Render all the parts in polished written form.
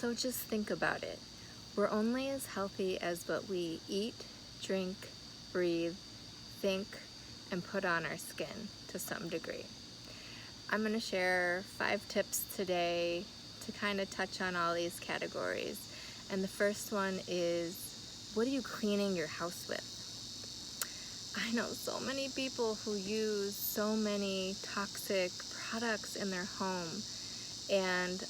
So just think about it. We're only as healthy as what we eat, drink, breathe, think, and put on our skin to some degree. I'm going to share 5 tips today to kind of touch on all these categories. And the first one is, what are you cleaning your house with? I know so many people who use so many toxic products in their home, and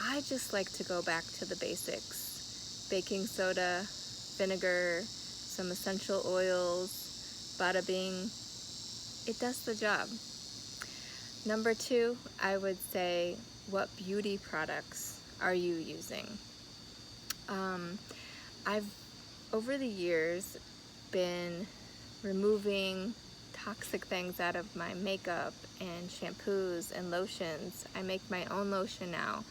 I just like to go back to the basics. Baking soda, vinegar, some essential oils, bada bing. It does the job. Number 2, I would say, what beauty products are you using? I've, over the years, been removing toxic things out of my makeup and shampoos and lotions. I make my own lotion now.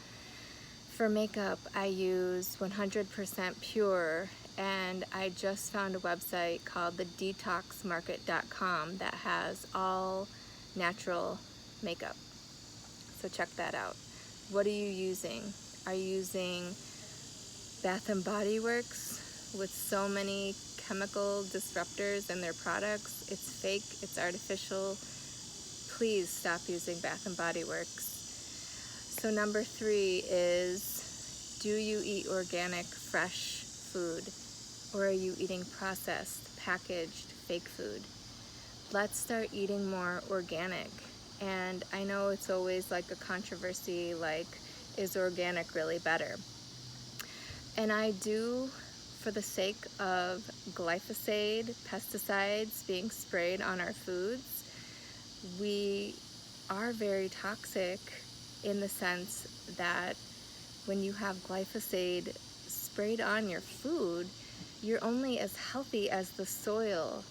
For makeup, I use 100% pure, and I just found a website called the detoxmarket.com that has all natural makeup. So check that out. What are you using? Are you using Bath and Body Works with so many chemical disruptors in their products? It's fake, it's artificial. Please stop using Bath and Body Works. So number 3 is, do you eat organic, fresh food? Or are you eating processed, packaged, fake food? Let's start eating more organic. And I know it's always like a controversy, like, is organic really better? And I do, for the sake of glyphosate, pesticides being sprayed on our foods, we are very toxic in the sense that when you have glyphosate sprayed on your food, you're only as healthy as the soil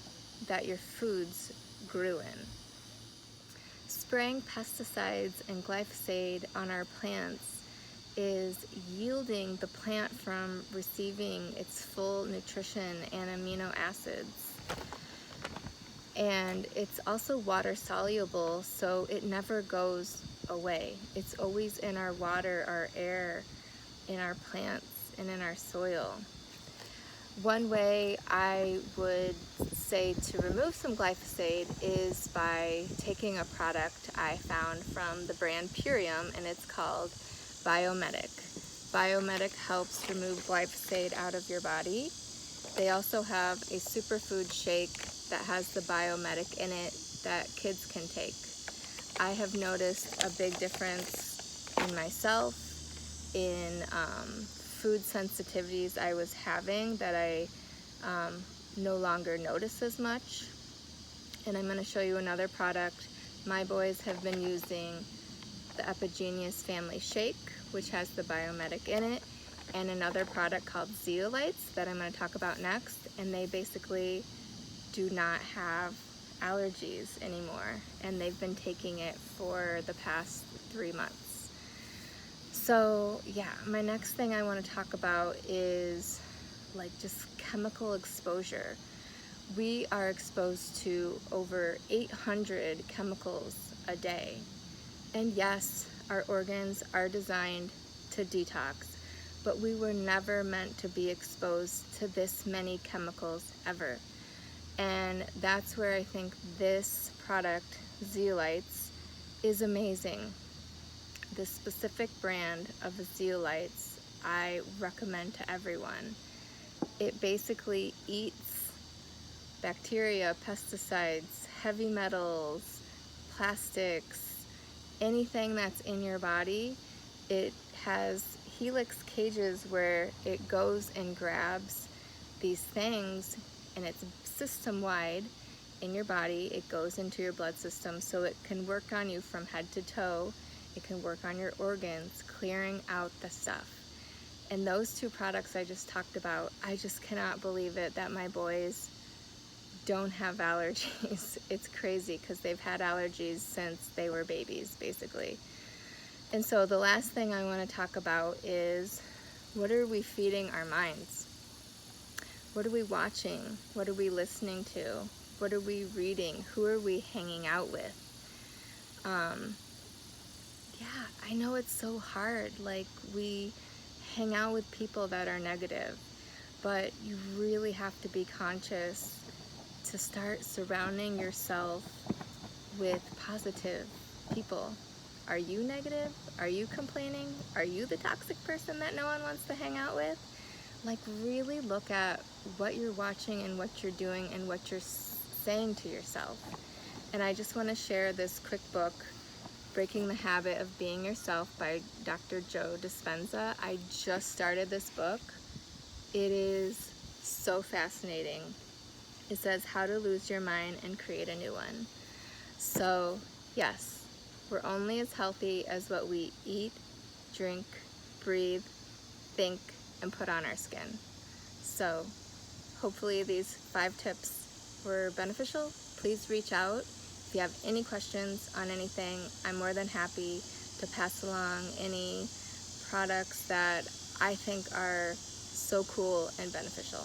that your foods grew in. Spraying pesticides and glyphosate on our plants is yielding the plant from receiving its full nutrition and amino acids. And it's also water soluble, so it never goes away. It's always in our water, our air, in our plants, and in our soil. One way I would say to remove some glyphosate is by taking a product I found from the brand Purium, and it's called Biomedic. Biomedic helps remove glyphosate out of your body. They also have a superfood shake that has the Biomedic in it that kids can take. I have noticed a big difference in myself, in food sensitivities I was having that I no longer notice as much. And I'm going to show you another product. My boys have been using the Epi-Genius family shake, which has the Biomedic in it, and another product called Zeolites that I'm going to talk about next, and they basically do not have allergies anymore, and they've been taking it for the past 3 months. So yeah, my next thing I want to talk about is like just chemical exposure. We are exposed to over 800 chemicals a day. And yes, our organs are designed to detox, but we were never meant to be exposed to this many chemicals ever. And that's where I think this product, Zeolites, is amazing. This specific brand of Zeolites I recommend to everyone. It basically eats bacteria, pesticides, heavy metals, plastics, anything that's in your body. It has helix cages where it goes and grabs these things, and it's system-wide in your body. It goes into your blood system, so it can work on you from head to toe. It can work on your organs, clearing out the stuff. And those 2 products I just talked about, I just cannot believe it that my boys don't have allergies. It's crazy because they've had allergies since they were babies, basically. And so the last thing I want to talk about is, what are we feeding our minds? What are we watching? What are we listening to? What are we reading? Who are we hanging out with? Yeah, I know it's so hard. Like, we hang out with people that are negative, but you really have to be conscious to start surrounding yourself with positive people. Are you negative? Are you complaining? Are you the toxic person that no one wants to hang out with? Like, really look at what you're watching and what you're doing and what you're saying to yourself. And I just want to share this quick book, Breaking the Habit of Being Yourself by Dr. Joe Dispenza. I just started this book. It is so fascinating. It says how to lose your mind and create a new one. So yes, we're only as healthy as what we eat, drink, breathe, think, and put on our skin. So hopefully these 5 tips were beneficial. Please reach out. If you have any questions on anything, I'm more than happy to pass along any products that I think are so cool and beneficial.